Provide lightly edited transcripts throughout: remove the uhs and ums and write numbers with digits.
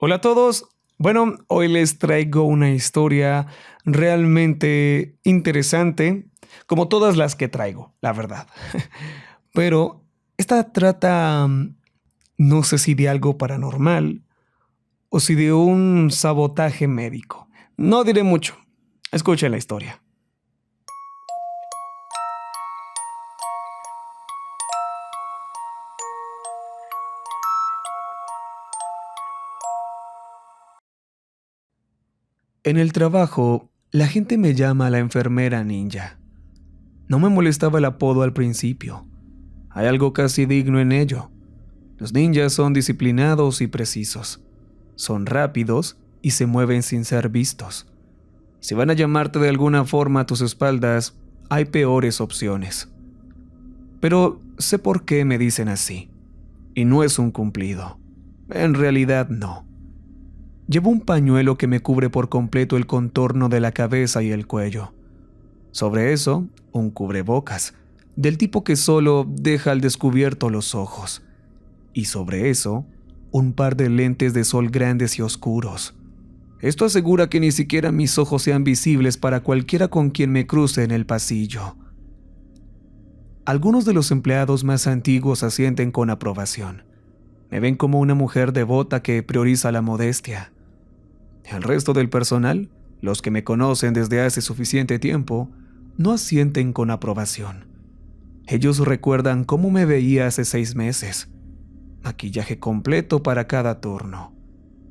Hola a todos. Bueno, hoy les traigo una historia realmente interesante, como todas las que traigo, la verdad. Pero esta trata, no sé si de algo paranormal o si de un sabotaje médico. No diré mucho. Escuchen la historia. En el trabajo, la gente me llama la enfermera ninja. No me molestaba el apodo al principio. Hay algo casi digno en ello. Los ninjas son disciplinados y precisos. Son rápidos y se mueven sin ser vistos. Si van a llamarte de alguna forma a tus espaldas, hay peores opciones. Pero sé por qué me dicen así. Y no es un cumplido. En realidad no. Llevo un pañuelo que me cubre por completo el contorno de la cabeza y el cuello. Sobre eso, un cubrebocas, del tipo que solo deja al descubierto los ojos. Y sobre eso, un par de lentes de sol grandes y oscuros. Esto asegura que ni siquiera mis ojos sean visibles para cualquiera con quien me cruce en el pasillo. Algunos de los empleados más antiguos asienten con aprobación. Me ven como una mujer devota que prioriza la modestia. El resto del personal, los que me conocen desde hace suficiente tiempo, no asienten con aprobación. Ellos recuerdan cómo me veía hace 6 meses. Maquillaje completo para cada turno.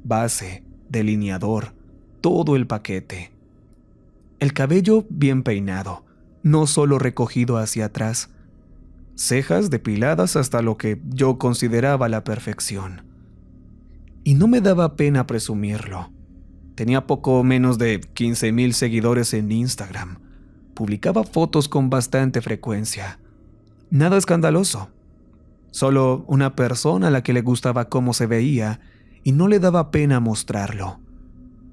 Base, delineador, todo el paquete. El cabello bien peinado, no solo recogido hacia atrás. Cejas depiladas hasta lo que yo consideraba la perfección. Y no me daba pena presumirlo. Tenía poco menos de 15,000 seguidores en Instagram. Publicaba fotos con bastante frecuencia. Nada escandaloso. Solo una persona a la que le gustaba cómo se veía y no le daba pena mostrarlo.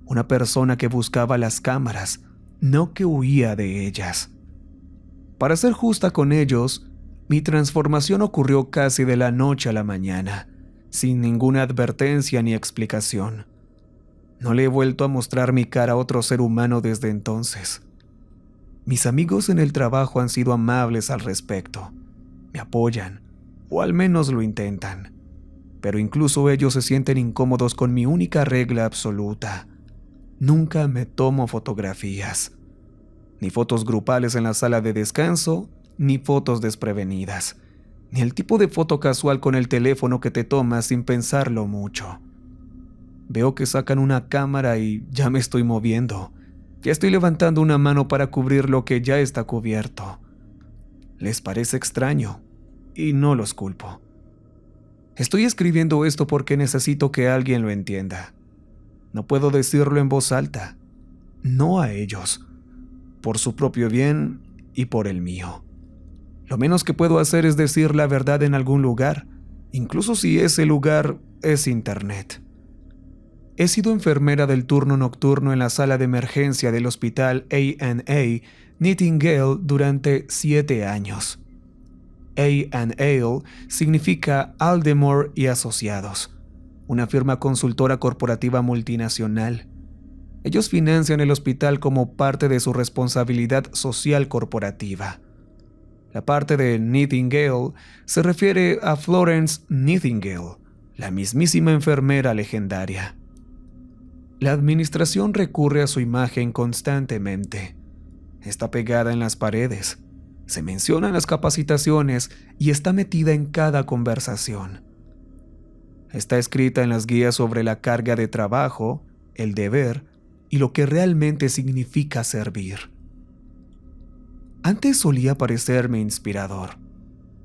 Una persona que buscaba las cámaras, no que huía de ellas. Para ser justa con ellos, mi transformación ocurrió casi de la noche a la mañana, sin ninguna advertencia ni explicación. No le he vuelto a mostrar mi cara a otro ser humano desde entonces. Mis amigos en el trabajo han sido amables al respecto. Me apoyan, o al menos lo intentan. Pero incluso ellos se sienten incómodos con mi única regla absoluta. Nunca me tomo fotografías. Ni fotos grupales en la sala de descanso, ni fotos desprevenidas. Ni el tipo de foto casual con el teléfono que te tomas sin pensarlo mucho. Veo que sacan una cámara y ya me estoy moviendo. Ya estoy levantando una mano para cubrir lo que ya está cubierto. Les parece extraño, y no los culpo. Estoy escribiendo esto porque necesito que alguien lo entienda. No puedo decirlo en voz alta. No a ellos. Por su propio bien y por el mío. Lo menos que puedo hacer es decir la verdad en algún lugar, incluso si ese lugar es Internet. He sido enfermera del turno nocturno en la sala de emergencia del hospital A&A Nightingale durante 7 años. A&A significa Aldemore y Asociados, una firma consultora corporativa multinacional. Ellos financian el hospital como parte de su responsabilidad social corporativa. La parte de Nightingale se refiere a Florence Nightingale, la mismísima enfermera legendaria. La administración recurre a su imagen constantemente. Está pegada en las paredes, se mencionan las capacitaciones y está metida en cada conversación. Está escrita en las guías sobre la carga de trabajo, el deber y lo que realmente significa servir. Antes solía parecerme inspirador.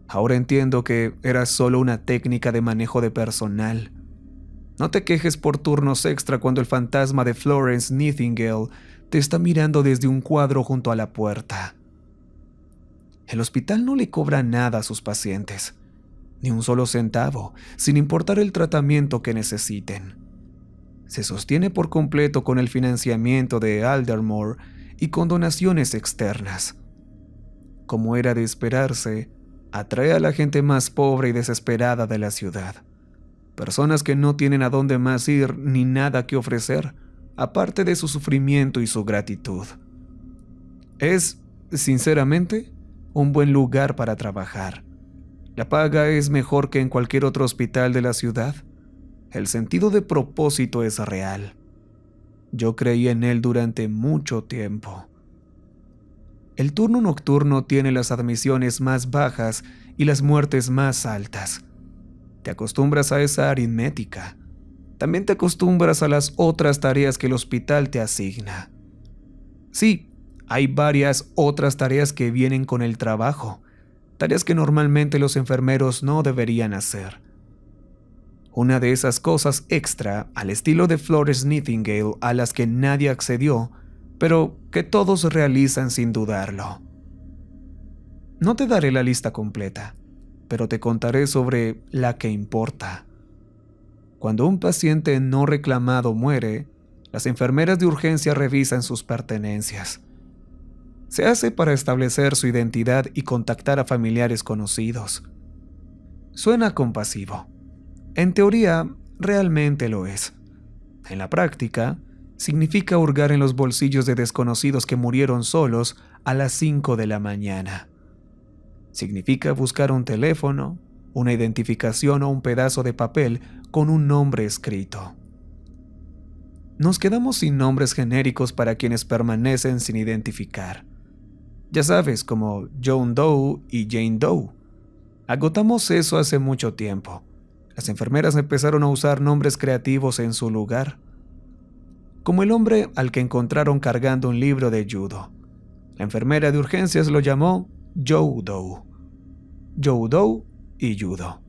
Ahora entiendo que era solo una técnica de manejo de personal. No te quejes por turnos extra cuando el fantasma de Florence Nightingale te está mirando desde un cuadro junto a la puerta. El hospital no le cobra nada a sus pacientes, ni un solo centavo, sin importar el tratamiento que necesiten. Se sostiene por completo con el financiamiento de Aldermore y con donaciones externas. Como era de esperarse, atrae a la gente más pobre y desesperada de la ciudad. Personas que no tienen a dónde más ir ni nada que ofrecer, aparte de su sufrimiento y su gratitud. Es, sinceramente, un buen lugar para trabajar. La paga es mejor que en cualquier otro hospital de la ciudad. El sentido de propósito es real. Yo creí en él durante mucho tiempo. El turno nocturno tiene las admisiones más bajas y las muertes más altas. Te acostumbras a esa aritmética. También te acostumbras a las otras tareas que el hospital te asigna. Sí, hay varias otras tareas que vienen con el trabajo, tareas que normalmente los enfermeros no deberían hacer. Una de esas cosas extra, al estilo de Florence Nightingale, a las que nadie accedió, pero que todos realizan sin dudarlo. No te daré la lista completa, pero te contaré sobre la que importa. Cuando un paciente no reclamado muere, las enfermeras de urgencia revisan sus pertenencias. Se hace para establecer su identidad y contactar a familiares conocidos. Suena compasivo. En teoría, realmente lo es. En la práctica, significa hurgar en los bolsillos de desconocidos que murieron solos a las 5 de la mañana. Significa buscar un teléfono, una identificación o un pedazo de papel con un nombre escrito. Nos quedamos sin nombres genéricos para quienes permanecen sin identificar. Ya sabes, como John Doe y Jane Doe. Agotamos eso hace mucho tiempo. Las enfermeras empezaron a usar nombres creativos en su lugar. Como el hombre al que encontraron cargando un libro de judo. La enfermera de urgencias lo llamó Joe Doe. Joe Doe y judo.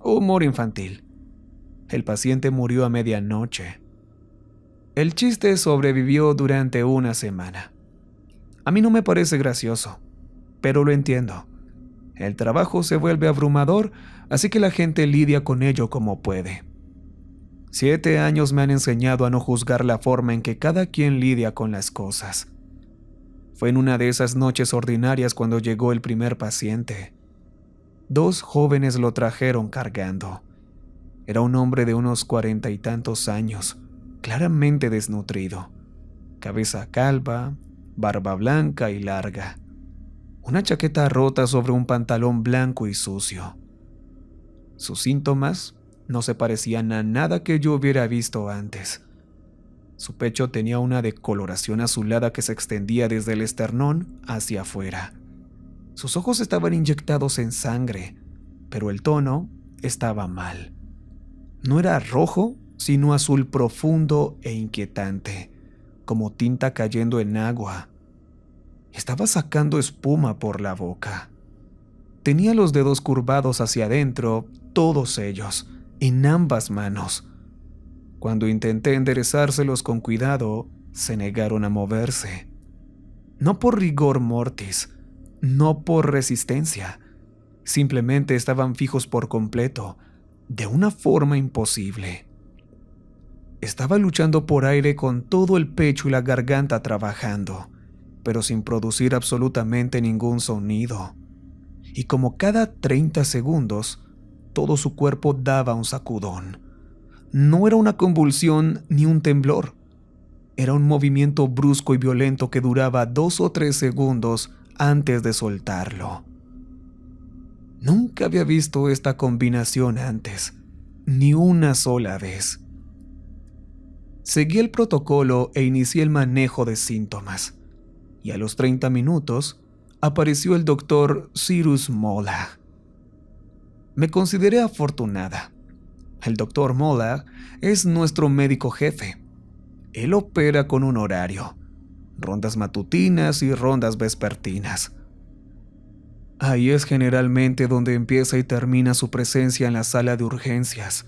Humor infantil. El paciente murió a medianoche. El chiste sobrevivió durante una semana. A mí no me parece gracioso, pero lo entiendo. El trabajo se vuelve abrumador, así que la gente lidia con ello como puede. 7 años me han enseñado a no juzgar la forma en que cada quien lidia con las cosas. Fue en una de esas noches ordinarias cuando llegó el primer paciente. 2 jóvenes lo trajeron cargando. Era un hombre de unos 40 y tantos años, claramente desnutrido. Cabeza calva, barba blanca y larga. Una chaqueta rota sobre un pantalón blanco y sucio. Sus síntomas no se parecían a nada que yo hubiera visto antes. Su pecho tenía una decoloración azulada que se extendía desde el esternón hacia afuera. Sus ojos estaban inyectados en sangre, pero el tono estaba mal. No era rojo, sino azul profundo e inquietante, como tinta cayendo en agua. Estaba sacando espuma por la boca. Tenía los dedos curvados hacia adentro, todos ellos, en ambas manos. Cuando intenté enderezárselos con cuidado, se negaron a moverse. No por rigor mortis, no por resistencia. Simplemente estaban fijos por completo, de una forma imposible. Estaba luchando por aire con todo el pecho y la garganta trabajando, pero sin producir absolutamente ningún sonido. Y como cada 30 segundos, todo su cuerpo daba un sacudón. No era una convulsión ni un temblor. Era un movimiento brusco y violento que duraba 2 o 3 segundos antes de soltarlo. Nunca había visto esta combinación antes, ni una sola vez. Seguí el protocolo e inicié el manejo de síntomas. Y a los 30 minutos apareció el doctor Cyrus Mola. Me consideré afortunada. El doctor Mola es nuestro médico jefe. Él opera con un horario, rondas matutinas y rondas vespertinas. Ahí es generalmente donde empieza y termina su presencia en la sala de urgencias.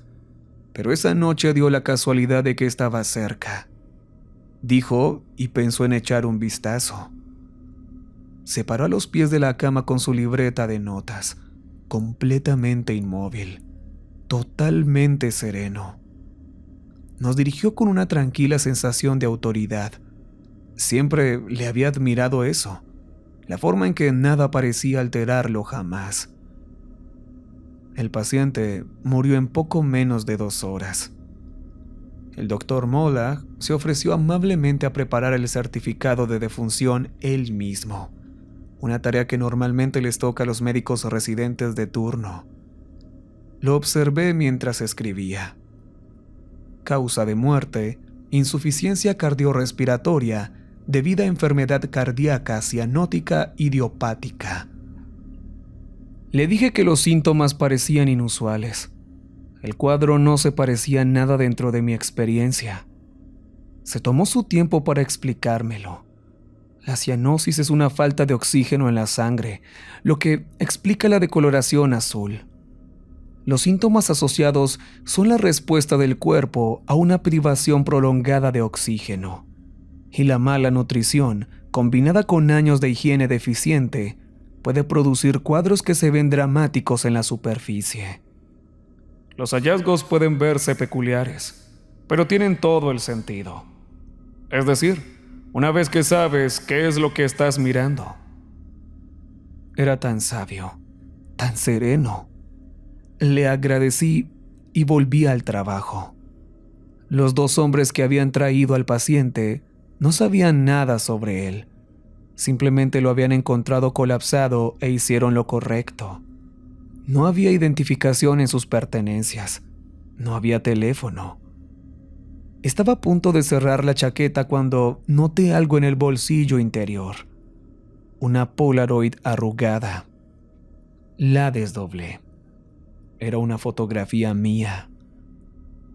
Pero esa noche dio la casualidad de que estaba cerca. Dijo y pensó en echar un vistazo. Se paró a los pies de la cama con su libreta de notas, completamente inmóvil, totalmente sereno. Nos dirigió con una tranquila sensación de autoridad. Siempre le había admirado eso, la forma en que nada parecía alterarlo jamás. El paciente murió en poco menos de 2 horas. El doctor Mola se ofreció amablemente a preparar el certificado de defunción él mismo, una tarea que normalmente les toca a los médicos residentes de turno. Lo observé mientras escribía. Causa de muerte: insuficiencia cardiorrespiratoria debido a enfermedad cardíaca cianótica idiopática. Le dije que los síntomas parecían inusuales. El cuadro no se parecía a nada dentro de mi experiencia. Se tomó su tiempo para explicármelo. La cianosis es una falta de oxígeno en la sangre, lo que explica la decoloración azul. Los síntomas asociados son la respuesta del cuerpo a una privación prolongada de oxígeno. Y la mala nutrición, combinada con años de higiene deficiente, puede producir cuadros que se ven dramáticos en la superficie. Los hallazgos pueden verse peculiares, pero tienen todo el sentido. Es decir, una vez que sabes qué es lo que estás mirando. Era tan sabio, tan sereno. Le agradecí y volví al trabajo. Los 2 hombres que habían traído al paciente no sabían nada sobre él. Simplemente lo habían encontrado colapsado e hicieron lo correcto. No había identificación en sus pertenencias. No había teléfono. Estaba a punto de cerrar la chaqueta cuando noté algo en el bolsillo interior. Una Polaroid arrugada. La desdoblé. Era una fotografía mía.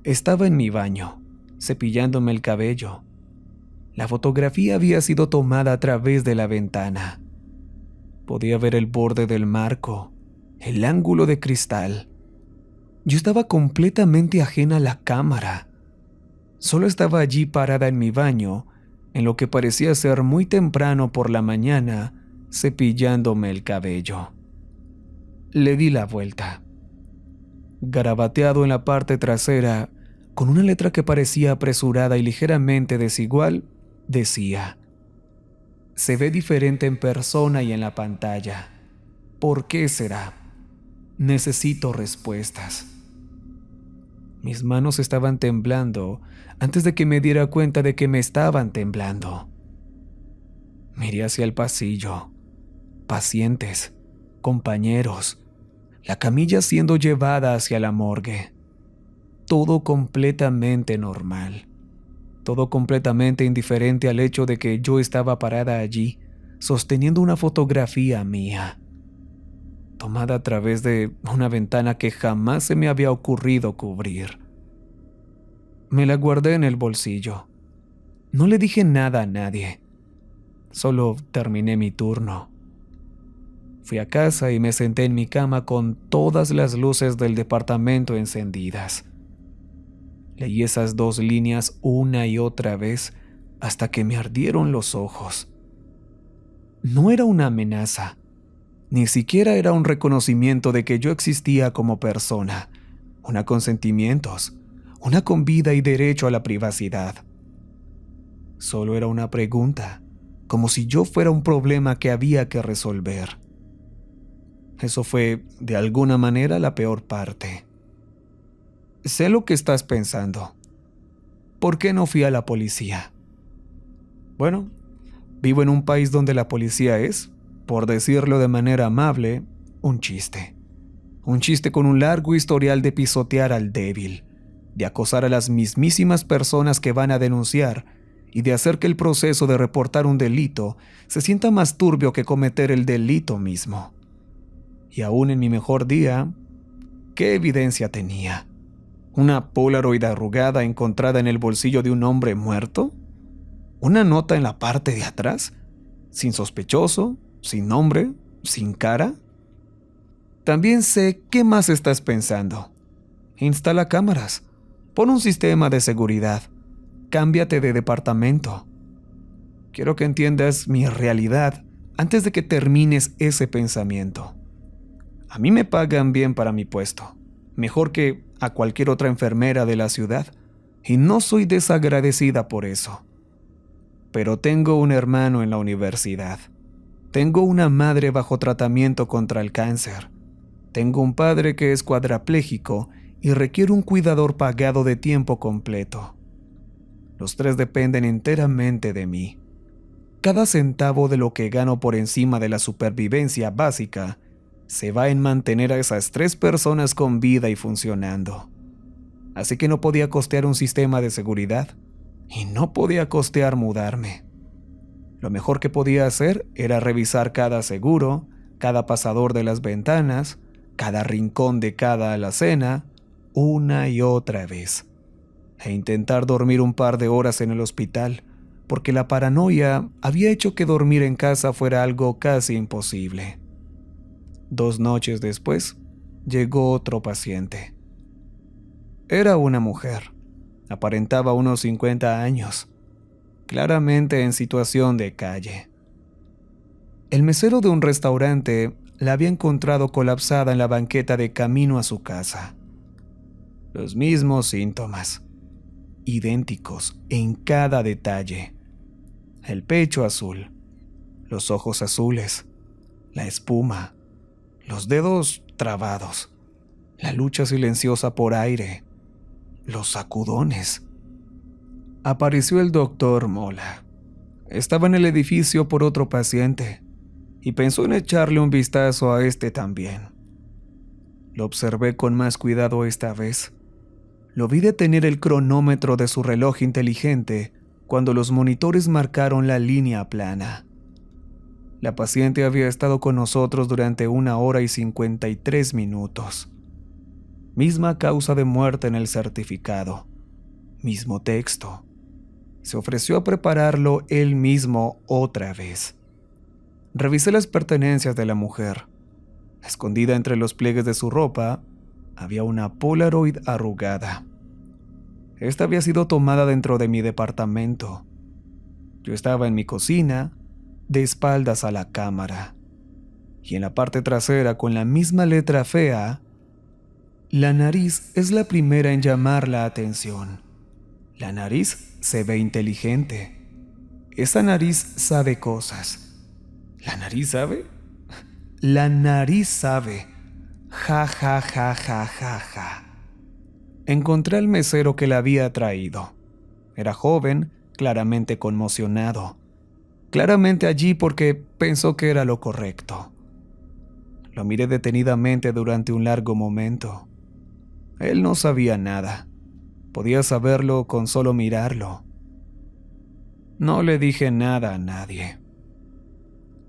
Estaba en mi baño, cepillándome el cabello. La fotografía había sido tomada a través de la ventana. Podía ver el borde del marco, el ángulo de cristal. Yo estaba completamente ajena a la cámara. Solo estaba allí parada en mi baño, en lo que parecía ser muy temprano por la mañana, cepillándome el cabello. Le di la vuelta. Garabateado en la parte trasera, con una letra que parecía apresurada y ligeramente desigual, decía: se ve diferente en persona y en la pantalla. ¿Por qué será? Necesito respuestas. Mis manos estaban temblando antes de que me diera cuenta de que me estaban temblando. Miré hacia el pasillo. Pacientes, compañeros, la camilla siendo llevada hacia la morgue. Todo completamente normal. Todo completamente indiferente al hecho de que yo estaba parada allí, sosteniendo una fotografía mía, tomada a través de una ventana que jamás se me había ocurrido cubrir. Me la guardé en el bolsillo. No le dije nada a nadie. Solo terminé mi turno. Fui a casa y me senté en mi cama con todas las luces del departamento encendidas. Leí esas 2 líneas una y otra vez hasta que me ardieron los ojos. No era una amenaza. Ni siquiera era un reconocimiento de que yo existía como persona, una con sentimientos, una con vida y derecho a la privacidad. Solo era una pregunta, como si yo fuera un problema que había que resolver. Eso fue, de alguna manera, la peor parte. Sé lo que estás pensando. ¿Por qué no fui a la policía? Bueno, vivo en un país donde la policía es, por decirlo de manera amable, un chiste. Un chiste con un largo historial de pisotear al débil, de acosar a las mismísimas personas que van a denunciar y de hacer que el proceso de reportar un delito se sienta más turbio que cometer el delito mismo. Y aún en mi mejor día, ¿qué evidencia tenía? ¿Una Polaroid arrugada encontrada en el bolsillo de un hombre muerto? ¿Una nota en la parte de atrás? ¿Sin sospechoso? ¿Sin nombre? ¿Sin cara? También sé qué más estás pensando. Instala cámaras. Pon un sistema de seguridad. Cámbiate de departamento. Quiero que entiendas mi realidad antes de que termines ese pensamiento. A mí me pagan bien para mi puesto, mejor que a cualquier otra enfermera de la ciudad, y no soy desagradecida por eso. Pero tengo un hermano en la universidad. Tengo una madre bajo tratamiento contra el cáncer. Tengo un padre que es cuadrapléjico y requiere un cuidador pagado de tiempo completo. Los tres dependen enteramente de mí. Cada centavo de lo que gano por encima de la supervivencia básica se va en mantener a esas tres personas con vida y funcionando. Así que no podía costear un sistema de seguridad y no podía costear mudarme. Lo mejor que podía hacer era revisar cada seguro, cada pasador de las ventanas, cada rincón de cada alacena, una y otra vez, e intentar dormir un par de horas en el hospital, porque la paranoia había hecho que dormir en casa fuera algo casi imposible. 2 noches después, llegó otro paciente. Era una mujer. Aparentaba unos 50 años, claramente en situación de calle. El mesero de un restaurante la había encontrado colapsada en la banqueta de camino a su casa. Los mismos síntomas, idénticos en cada detalle. El pecho azul, los ojos azules, la espuma, los dedos trabados, la lucha silenciosa por aire, los sacudones. Apareció el doctor Mola. Estaba en el edificio por otro paciente y pensó en echarle un vistazo a este también. Lo observé con más cuidado esta vez. Lo vi detener el cronómetro de su reloj inteligente cuando los monitores marcaron la línea plana. La paciente había estado con nosotros durante 1 hora y 53 minutos. Misma causa de muerte en el certificado. Mismo texto. Se ofreció a prepararlo él mismo otra vez. Revisé las pertenencias de la mujer. Escondida entre los pliegues de su ropa, había una Polaroid arrugada. Esta había sido tomada dentro de mi departamento. Yo estaba en mi cocina, de espaldas a la cámara. Y en la parte trasera, con la misma letra fea, la nariz es la primera en llamar la atención. La nariz se ve inteligente. Esa nariz sabe cosas. ¿La nariz sabe? La nariz sabe. Ja, ja, ja, ja, ja, ja. Encontré al mesero que la había traído. Era joven, claramente conmocionado. Claramente allí porque pensó que era lo correcto. Lo miré detenidamente durante un largo momento. Él no sabía nada. Podía saberlo con solo mirarlo. No le dije nada a nadie.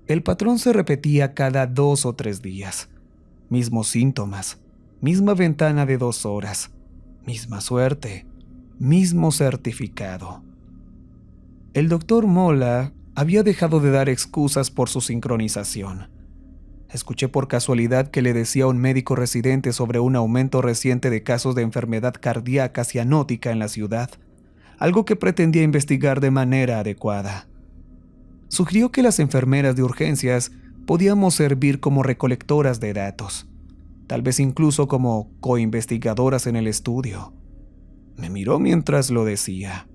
El patrón se repetía cada 2 o 3 días. Mismos síntomas, misma ventana de 2 horas, misma suerte, mismo certificado. El doctor Mola había dejado de dar excusas por su sincronización. Escuché por casualidad que le decía a un médico residente sobre un aumento reciente de casos de enfermedad cardíaca cianótica en la ciudad, algo que pretendía investigar de manera adecuada. Sugirió que las enfermeras de urgencias podíamos servir como recolectoras de datos, tal vez incluso como coinvestigadoras en el estudio. Me miró mientras lo decía.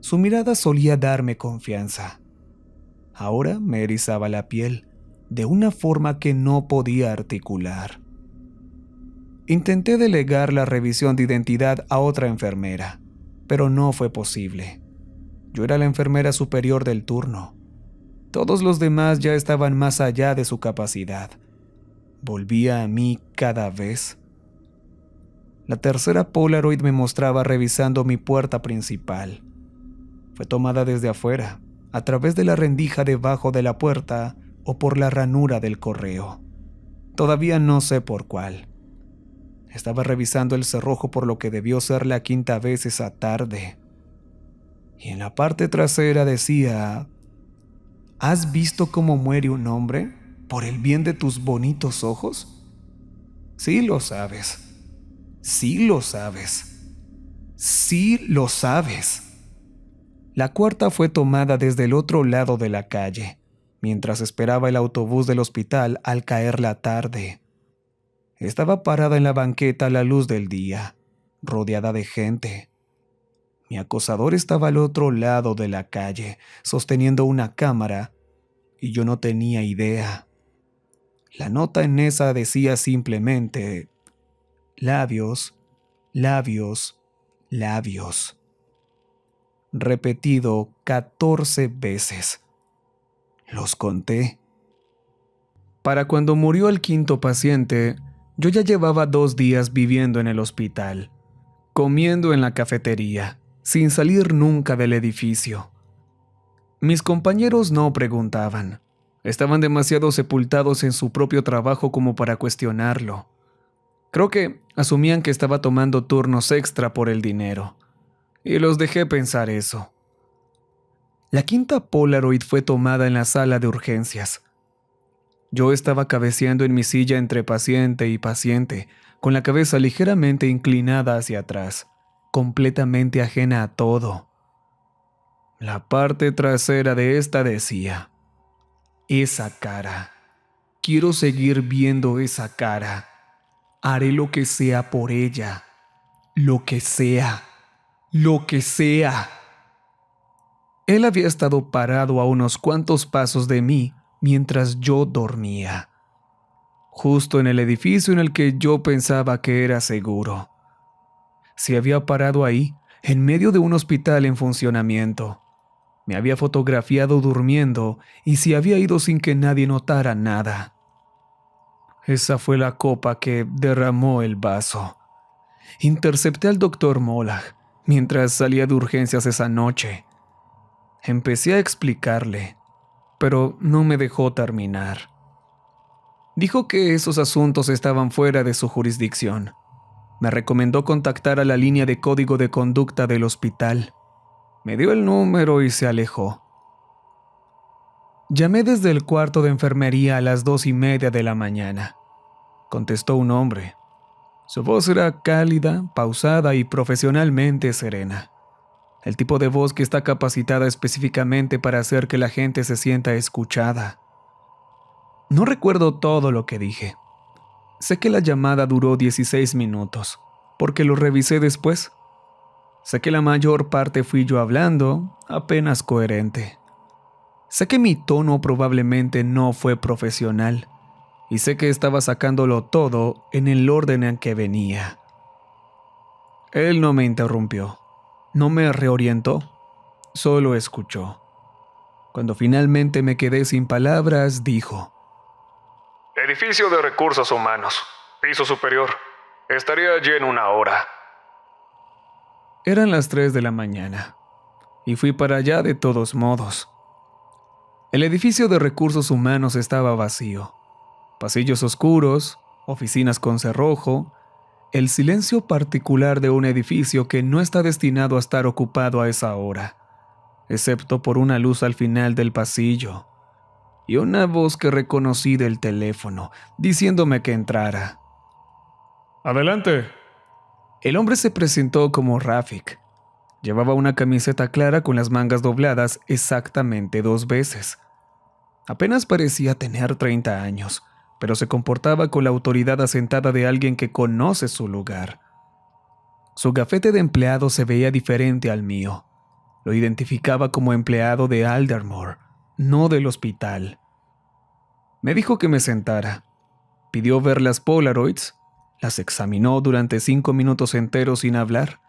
Su mirada solía darme confianza. Ahora me erizaba la piel, de una forma que no podía articular. Intenté delegar la revisión de identidad a otra enfermera, pero no fue posible. Yo era la enfermera superior del turno. Todos los demás ya estaban más allá de su capacidad. Volvía a mí cada vez. La tercera Polaroid me mostraba revisando mi puerta principal. Fue tomada desde afuera, a través de la rendija debajo de la puerta o por la ranura del correo. Todavía no sé por cuál. Estaba revisando el cerrojo por lo que debió ser la 5ª vez esa tarde. Y en la parte trasera decía: ¿has visto cómo muere un hombre por el bien de tus bonitos ojos? Sí lo sabes. Sí lo sabes. Sí lo sabes. La 4ª fue tomada desde el otro lado de la calle, mientras esperaba el autobús del hospital al caer la tarde. Estaba parada en la banqueta a la luz del día, rodeada de gente. Mi acosador estaba al otro lado de la calle, sosteniendo una cámara, y yo no tenía idea. La nota en esa decía simplemente: labios, labios, labios. Repetido 14 veces. Los conté. Para cuando murió el quinto paciente, yo ya llevaba 2 días viviendo en el hospital, comiendo en la cafetería, sin salir nunca del edificio. Mis compañeros no preguntaban. Estaban demasiado sepultados en su propio trabajo como para cuestionarlo. Creo que asumían que estaba tomando turnos extra por el dinero. Y los dejé pensar eso. La quinta Polaroid fue tomada en la sala de urgencias. Yo estaba cabeceando en mi silla entre paciente y paciente, con la cabeza ligeramente inclinada hacia atrás, completamente ajena a todo. La parte trasera de esta decía: esa cara. Quiero seguir viendo esa cara. Haré lo que sea por ella. Lo que sea. Lo que sea. Él había estado parado a unos cuantos pasos de mí mientras yo dormía, justo en el edificio en el que yo pensaba que era seguro. Se había parado ahí, en medio de un hospital en funcionamiento. Me había fotografiado durmiendo y se había ido sin que nadie notara nada. Esa fue la copa que derramó el vaso. Intercepté al doctor Molag mientras salía de urgencias esa noche. Empecé a explicarle, pero no me dejó terminar. Dijo que esos asuntos estaban fuera de su jurisdicción. Me recomendó contactar a la línea de código de conducta del hospital. Me dio el número y se alejó. Llamé desde el cuarto de enfermería a las 2:30 de la mañana. Contestó un hombre. Su voz era cálida, pausada y profesionalmente serena. El tipo de voz que está capacitada específicamente para hacer que la gente se sienta escuchada. No recuerdo todo lo que dije. Sé que la llamada duró 16 minutos, porque lo revisé después. Sé que la mayor parte fui yo hablando, apenas coherente. Sé que mi tono probablemente no fue profesional, y sé que estaba sacándolo todo en el orden en que venía. Él no me interrumpió. No me reorientó, solo escuchó. Cuando finalmente me quedé sin palabras, dijo: Edificio de Recursos Humanos, piso superior. Estaría allí en 1 hora. Eran las 3 de la mañana, y fui para allá de todos modos. El edificio de Recursos Humanos estaba vacío. Pasillos oscuros, oficinas con cerrojo, el silencio particular de un edificio que no está destinado a estar ocupado a esa hora, excepto por una luz al final del pasillo y una voz que reconocí del teléfono, diciéndome que entrara. Adelante. El hombre se presentó como Rafik. Llevaba una camiseta clara con las mangas dobladas exactamente 2 veces. Apenas parecía tener 30 años, pero se comportaba con la autoridad asentada de alguien que conoce su lugar. Su gafete de empleado se veía diferente al mío. Lo identificaba como empleado de Aldermore, no del hospital. Me dijo que me sentara. Pidió ver las Polaroids. Las examinó durante 5 minutos enteros sin hablar.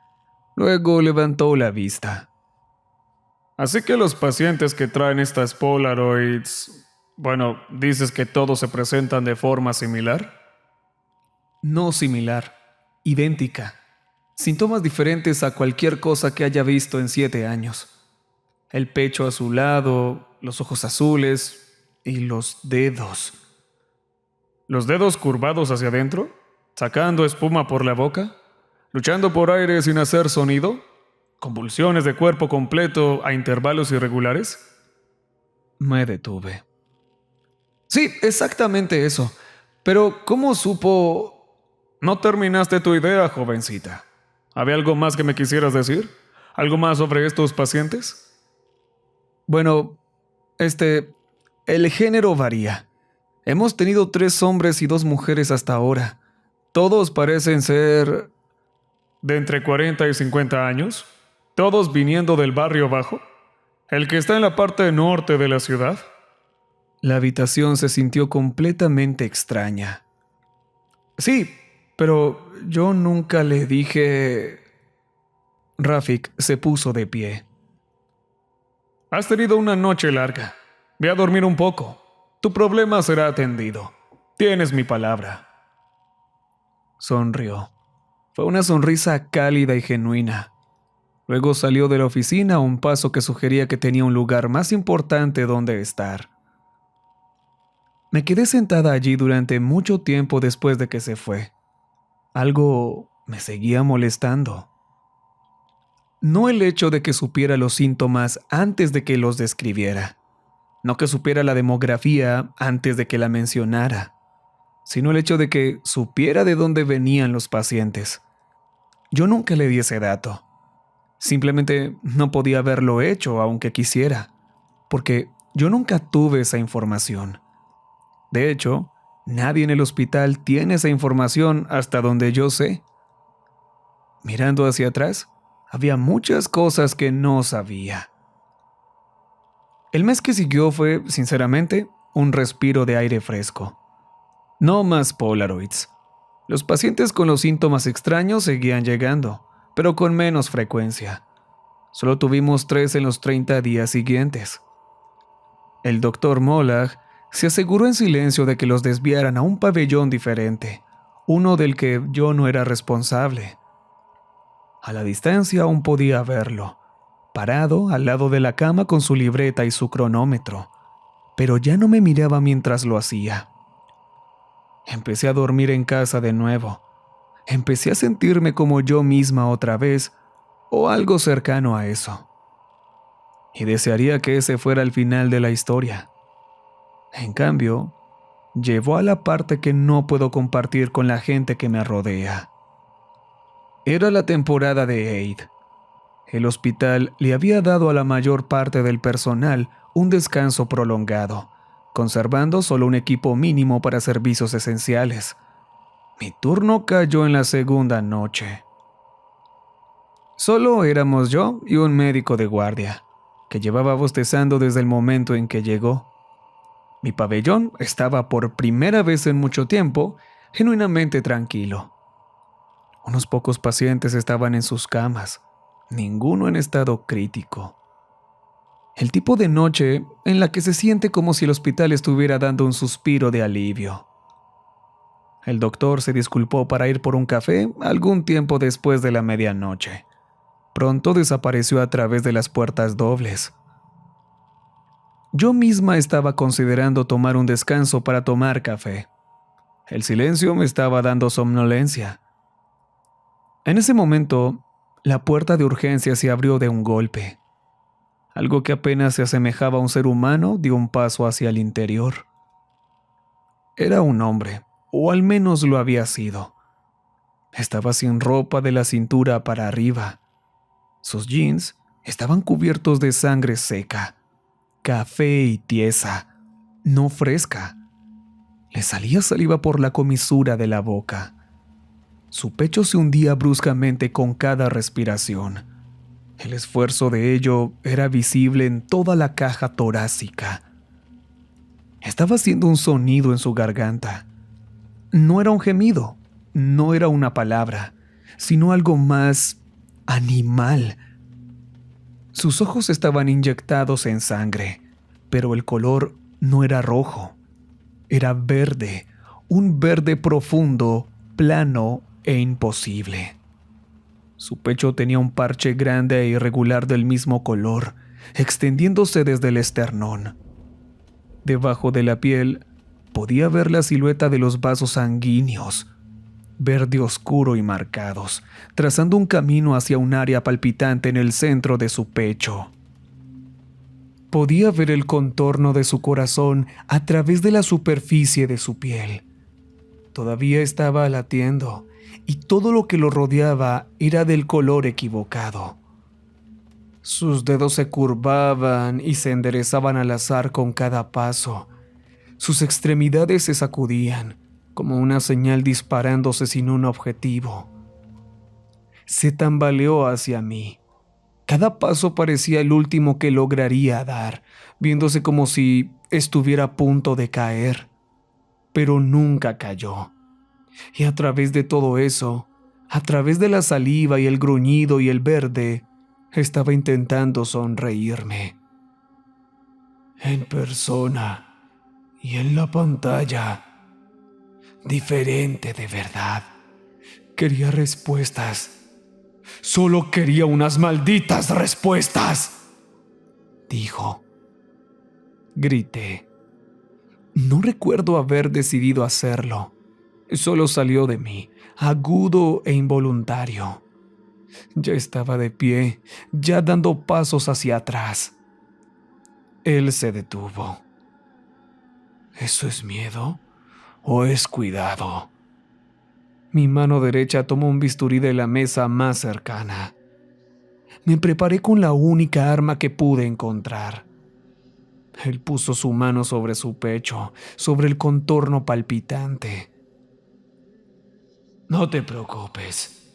Luego levantó la vista. Así que los pacientes que traen estas Polaroids, bueno, ¿dices que todos se presentan de forma similar? No similar, idéntica. Síntomas diferentes a cualquier cosa que haya visto en 7 años. El pecho azulado, los ojos azules y los dedos. ¿Los dedos curvados hacia adentro? ¿Sacando espuma por la boca? ¿Luchando por aire sin hacer sonido? ¿Convulsiones de cuerpo completo a intervalos irregulares? Me detuve. Sí, exactamente eso. Pero, ¿cómo supo...? No terminaste tu idea, jovencita. ¿Había algo más que me quisieras decir? ¿Algo más sobre estos pacientes? Bueno, el género varía. Hemos tenido 3 hombres y 2 mujeres hasta ahora. Todos parecen ser... ¿De entre 40 y 50 años? ¿Todos viniendo del barrio bajo? ¿El que está en la parte norte de la ciudad? La habitación se sintió completamente extraña. Sí, pero yo nunca le dije... Rafik se puso de pie. Has tenido una noche larga. Ve a dormir un poco. Tu problema será atendido. Tienes mi palabra. Sonrió. Fue una sonrisa cálida y genuina. Luego salió de la oficina a un paso que sugería que tenía un lugar más importante donde estar. Me quedé sentada allí durante mucho tiempo después de que se fue. Algo me seguía molestando. No el hecho de que supiera los síntomas antes de que los describiera, no que supiera la demografía antes de que la mencionara, sino el hecho de que supiera de dónde venían los pacientes. Yo nunca le di ese dato. Simplemente no podía haberlo hecho aunque quisiera, porque yo nunca tuve esa información. De hecho, nadie en el hospital tiene esa información hasta donde yo sé. Mirando hacia atrás, había muchas cosas que no sabía. El mes que siguió fue, sinceramente, un respiro de aire fresco. No más Polaroids. Los pacientes con los síntomas extraños seguían llegando, pero con menos frecuencia. Solo tuvimos 3 en los 30 días siguientes. El doctor Molag se aseguró en silencio de que los desviaran a un pabellón diferente, uno del que yo no era responsable. A la distancia aún podía verlo, parado al lado de la cama con su libreta y su cronómetro, pero ya no me miraba mientras lo hacía. Empecé a dormir en casa de nuevo. Empecé a sentirme como yo misma otra vez, o algo cercano a eso. Y desearía que ese fuera el final de la historia. En cambio, llevó a la parte que no puedo compartir con la gente que me rodea. Era la temporada de Eid. El hospital le había dado a la mayor parte del personal un descanso prolongado, conservando solo un equipo mínimo para servicios esenciales. Mi turno cayó en la segunda noche. Solo éramos yo y un médico de guardia, que llevaba bostezando desde el momento en que llegó. Mi pabellón estaba por primera vez en mucho tiempo genuinamente tranquilo. Unos pocos pacientes estaban en sus camas, ninguno en estado crítico. El tipo de noche en la que se siente como si el hospital estuviera dando un suspiro de alivio. El doctor se disculpó para ir por un café algún tiempo después de la medianoche. Pronto desapareció a través de las puertas dobles. Yo misma estaba considerando tomar un descanso para tomar café. El silencio me estaba dando somnolencia. En ese momento, la puerta de urgencia se abrió de un golpe. Algo que apenas se asemejaba a un ser humano dio un paso hacia el interior. Era un hombre, o al menos lo había sido. Estaba sin ropa de la cintura para arriba. Sus jeans estaban cubiertos de sangre seca, café y tiesa, no fresca. Le salía saliva por la comisura de la boca. Su pecho se hundía bruscamente con cada respiración. El esfuerzo de ello era visible en toda la caja torácica. Estaba haciendo un sonido en su garganta. No era un gemido, no era una palabra, sino algo más animal. Sus ojos estaban inyectados en sangre, pero el color no era rojo. Era verde, un verde profundo, plano e imposible. Su pecho tenía un parche grande e irregular del mismo color, extendiéndose desde el esternón. Debajo de la piel podía ver la silueta de los vasos sanguíneos, verde oscuro y marcados, trazando un camino hacia un área palpitante en el centro de su pecho. Podía ver el contorno de su corazón a través de la superficie de su piel. Todavía estaba latiendo, y todo lo que lo rodeaba era del color equivocado. Sus dedos se curvaban y se enderezaban al azar con cada paso. Sus extremidades se sacudían, como una señal disparándose sin un objetivo. Se tambaleó hacia mí. Cada paso parecía el último que lograría dar, viéndose como si estuviera a punto de caer, pero nunca cayó. Y a través de todo eso, a través de la saliva y el gruñido y el verde, estaba intentando sonreírme. En persona y en la pantalla. Diferente de verdad. Quería respuestas. Solo quería unas malditas respuestas, dijo. Grité. No recuerdo haber decidido hacerlo. Solo salió de mí, agudo e involuntario. Ya estaba de pie, ya dando pasos hacia atrás. Él se detuvo. ¿Eso es miedo o es cuidado? Mi mano derecha tomó un bisturí de la mesa más cercana. Me preparé con la única arma que pude encontrar. Él puso su mano sobre su pecho, sobre el contorno palpitante. No te preocupes,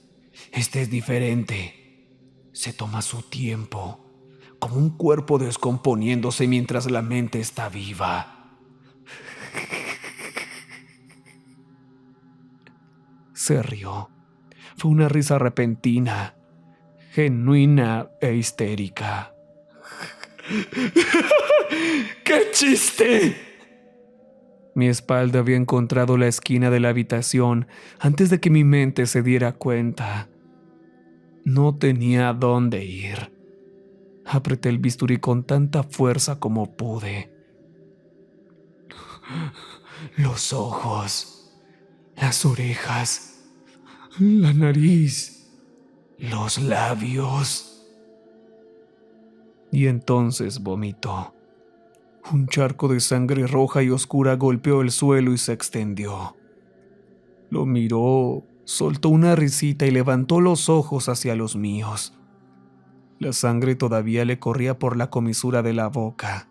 este es diferente. Se toma su tiempo, como un cuerpo descomponiéndose mientras la mente está viva. Se rió. Fue una risa repentina, genuina e histérica. ¡Qué chiste! Mi espalda había encontrado la esquina de la habitación antes de que mi mente se diera cuenta. No tenía a dónde ir. Apreté el bisturí con tanta fuerza como pude. Los ojos, las orejas, la nariz, los labios. Y entonces vomitó. Un charco de sangre roja y oscura golpeó el suelo y se extendió. Lo miró, soltó una risita y levantó los ojos hacia los míos. La sangre todavía le corría por la comisura de la boca.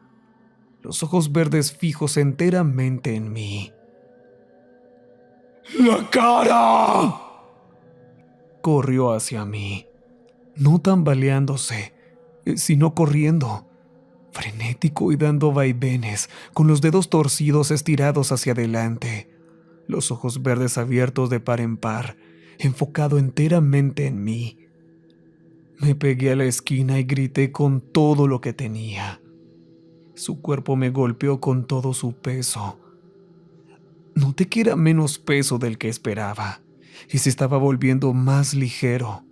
Los ojos verdes fijos enteramente en mí. ¡La cara! Corrió hacia mí, no tambaleándose, sino corriendo, frenético y dando vaivenes, con los dedos torcidos estirados hacia adelante, los ojos verdes abiertos de par en par, enfocado enteramente en mí. Me pegué a la esquina y grité con todo lo que tenía. Su cuerpo me golpeó con todo su peso. Noté que era menos peso del que esperaba, y se estaba volviendo más ligero.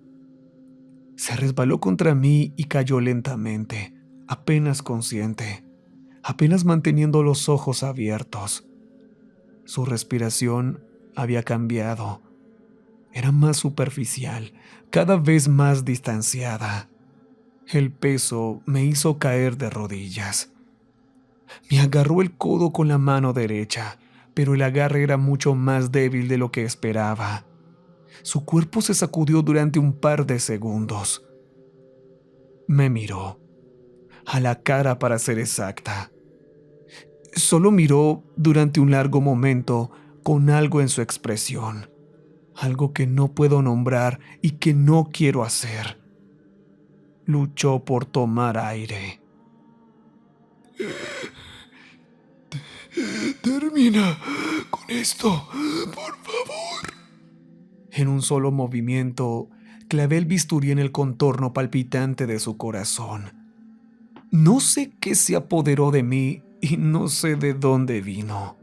Se resbaló contra mí y cayó lentamente, apenas consciente, apenas manteniendo los ojos abiertos. Su respiración había cambiado. Era más superficial, cada vez más distanciada. El peso me hizo caer de rodillas. Me agarró el codo con la mano derecha, pero el agarre era mucho más débil de lo que esperaba. Su cuerpo se sacudió durante un par de segundos. Me miró, a la cara para ser exacta. Solo miró durante un largo momento con algo en su expresión, algo que no puedo nombrar y que no quiero hacer. Luchó por tomar aire. Termina con esto, por favor. En un solo movimiento, clavé el bisturí en el contorno palpitante de su corazón. No sé qué se apoderó de mí y no sé de dónde vino.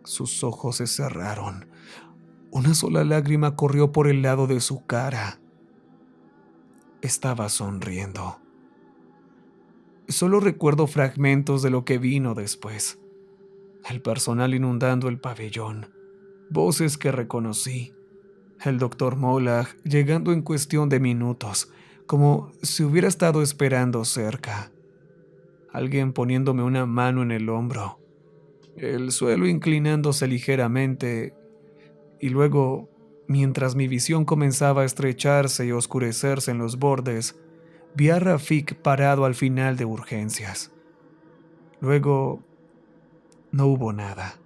Sus ojos se cerraron. Una sola lágrima corrió por el lado de su cara. Estaba sonriendo. Solo recuerdo fragmentos de lo que vino después. El personal inundando el pabellón, voces que reconocí, el doctor Molag llegando en cuestión de minutos, como si hubiera estado esperando cerca. Alguien poniéndome una mano en el hombro, el suelo inclinándose ligeramente, y luego, mientras mi visión comenzaba a estrecharse y oscurecerse en los bordes, vi a Rafik parado al final de urgencias. Luego, no hubo nada.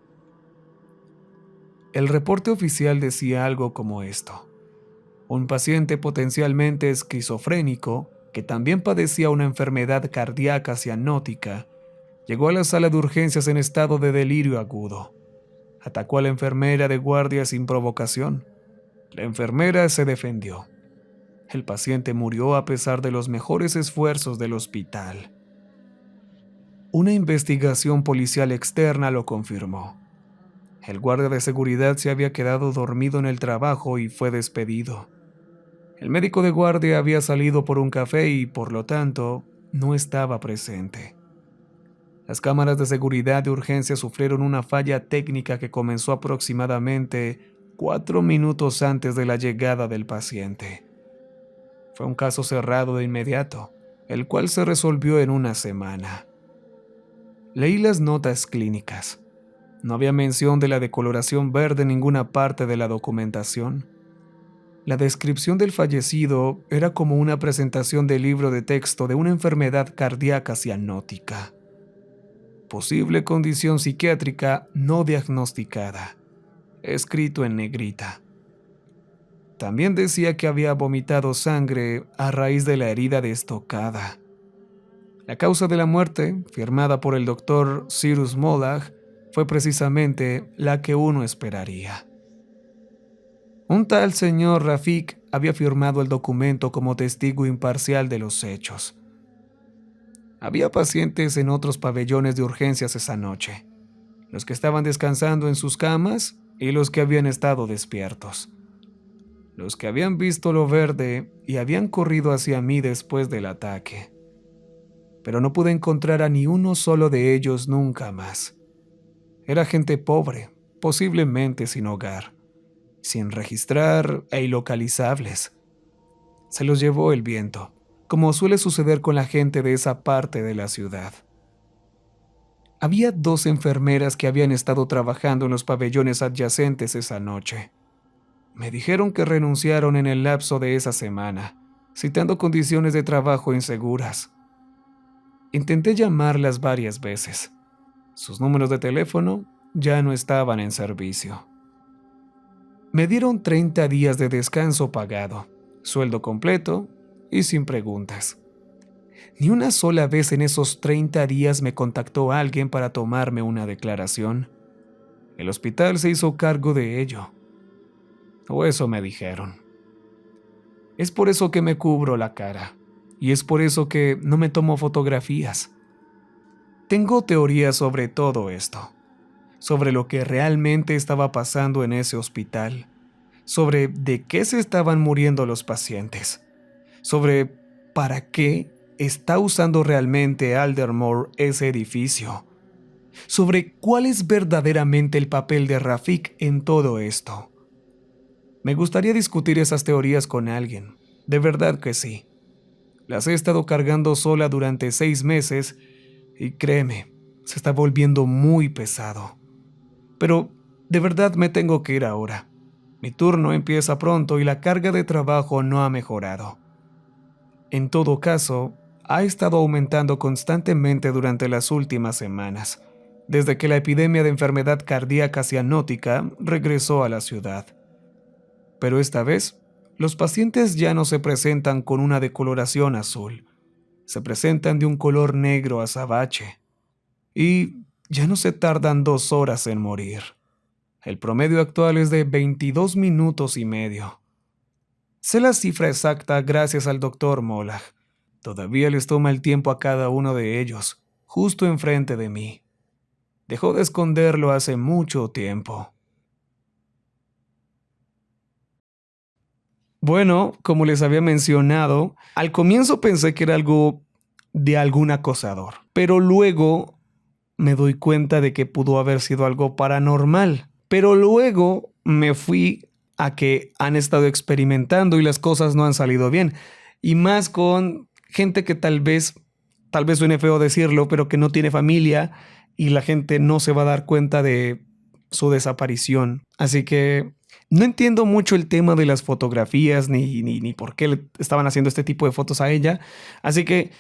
El reporte oficial decía algo como esto: un paciente potencialmente esquizofrénico que también padecía una enfermedad cardíaca cianótica, llegó a la sala de urgencias en estado de delirio agudo. Atacó a la enfermera de guardia sin provocación. La enfermera se defendió. El paciente murió a pesar de los mejores esfuerzos del hospital. Una investigación policial externa lo confirmó. El guardia de seguridad se había quedado dormido en el trabajo y fue despedido. El médico de guardia había salido por un café y, por lo tanto, no estaba presente. Las cámaras de seguridad de urgencia sufrieron una falla técnica que comenzó aproximadamente 4 minutos antes de la llegada del paciente. Fue un caso cerrado de inmediato, el cual se resolvió en una semana. Leí las notas clínicas. No había mención de la decoloración verde en ninguna parte de la documentación. La descripción del fallecido era como una presentación del libro de texto de una enfermedad cardíaca cianótica. Posible condición psiquiátrica no diagnosticada, escrito en negrita. También decía que había vomitado sangre a raíz de la herida de estocada. La causa de la muerte, firmada por el doctor Cyrus Molag, fue precisamente la que uno esperaría. Un tal señor Rafik había firmado el documento como testigo imparcial de los hechos. Había pacientes en otros pabellones de urgencias esa noche, los que estaban descansando en sus camas y los que habían estado despiertos, los que habían visto lo verde y habían corrido hacia mí después del ataque. Pero no pude encontrar a ni uno solo de ellos nunca más. Era gente pobre, posiblemente sin hogar, sin registrar e ilocalizables. Se los llevó el viento, como suele suceder con la gente de esa parte de la ciudad. Había 2 enfermeras que habían estado trabajando en los pabellones adyacentes esa noche. Me dijeron que renunciaron en el lapso de esa semana, citando condiciones de trabajo inseguras. Intenté llamarlas varias veces. Sus números de teléfono ya no estaban en servicio. Me dieron 30 días de descanso pagado, sueldo completo y sin preguntas. Ni una sola vez en esos 30 días me contactó alguien para tomarme una declaración. El hospital se hizo cargo de ello. O eso me dijeron. Es por eso que me cubro la cara. Y es por eso que no me tomo fotografías. Tengo teorías sobre todo esto. Sobre lo que realmente estaba pasando en ese hospital. Sobre de qué se estaban muriendo los pacientes. Sobre para qué está usando realmente Aldermore ese edificio. Sobre cuál es verdaderamente el papel de Rafik en todo esto. Me gustaría discutir esas teorías con alguien. De verdad que sí. Las he estado cargando sola durante 6 meses y créeme, se está volviendo muy pesado. Pero de verdad me tengo que ir ahora. Mi turno empieza pronto y la carga de trabajo no ha mejorado. En todo caso, ha estado aumentando constantemente durante las últimas semanas, desde que la epidemia de enfermedad cardíaca cianótica regresó a la ciudad. Pero esta vez, los pacientes ya no se presentan con una decoloración azul, se presentan de un color negro azabache y ya no se tardan 2 horas en morir. El promedio actual es de 22 minutos y medio. Sé la cifra exacta gracias al doctor Molag. Todavía les toma el tiempo a cada uno de ellos, justo enfrente de mí. Dejó de esconderlo hace mucho tiempo. Bueno, como les había mencionado, al comienzo pensé que era algo de algún acosador, pero luego me doy cuenta de que pudo haber sido algo paranormal. Pero luego me fui a que han estado experimentando y las cosas no han salido bien. Y más con gente que tal vez suene feo decirlo, pero que no tiene familia y la gente no se va a dar cuenta de su desaparición. Así que no entiendo mucho el tema de las fotografías ni por qué le estaban haciendo este tipo de fotos a ella. Así que,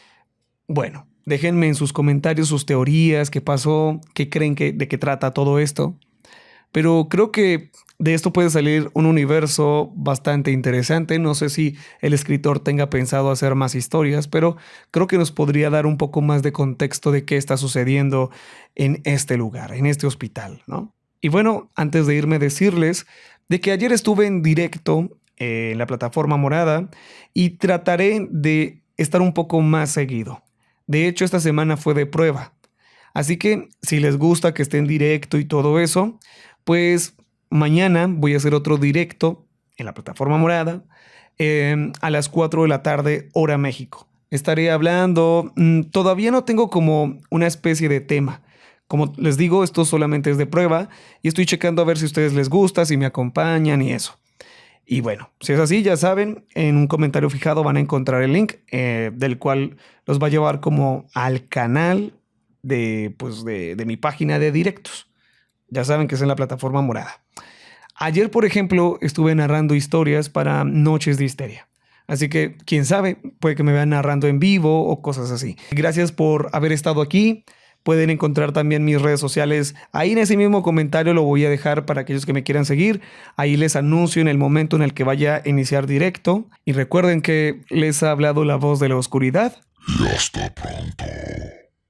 bueno, déjenme en sus comentarios sus teorías, qué pasó, qué creen de qué trata todo esto. pero creo que de esto puede salir un universo bastante interesante. No sé si el escritor tenga pensado hacer más historias, pero creo que nos podría dar un poco más de contexto de qué está sucediendo en este lugar, en este hospital, ¿no? Y bueno, antes de irme, decirles de que ayer estuve en directo en la plataforma morada y trataré de estar un poco más seguido. De hecho, esta semana fue de prueba. Así que si les gusta que esté en directo y todo eso, pues mañana voy a hacer otro directo en la plataforma morada a las 4 de la tarde, hora México. Estaré hablando, todavía no tengo como una especie de tema. Como les digo, esto solamente es de prueba y estoy checando a ver si a ustedes les gusta, si me acompañan y eso. Y bueno, si es así, ya saben, en un comentario fijado van a encontrar el link del cual los va a llevar como al canal de mi página de directos. Ya saben que es en la plataforma morada. Ayer, por ejemplo, estuve narrando historias para Noches de Histeria. Así que, quién sabe, puede que me vean narrando en vivo o cosas así. Gracias por haber estado aquí. Pueden encontrar también mis redes sociales. Ahí en ese mismo comentario lo voy a dejar para aquellos que me quieran seguir. Ahí les anuncio en el momento en el que vaya a iniciar directo. Y recuerden que les ha hablado la voz de la oscuridad. Y hasta pronto.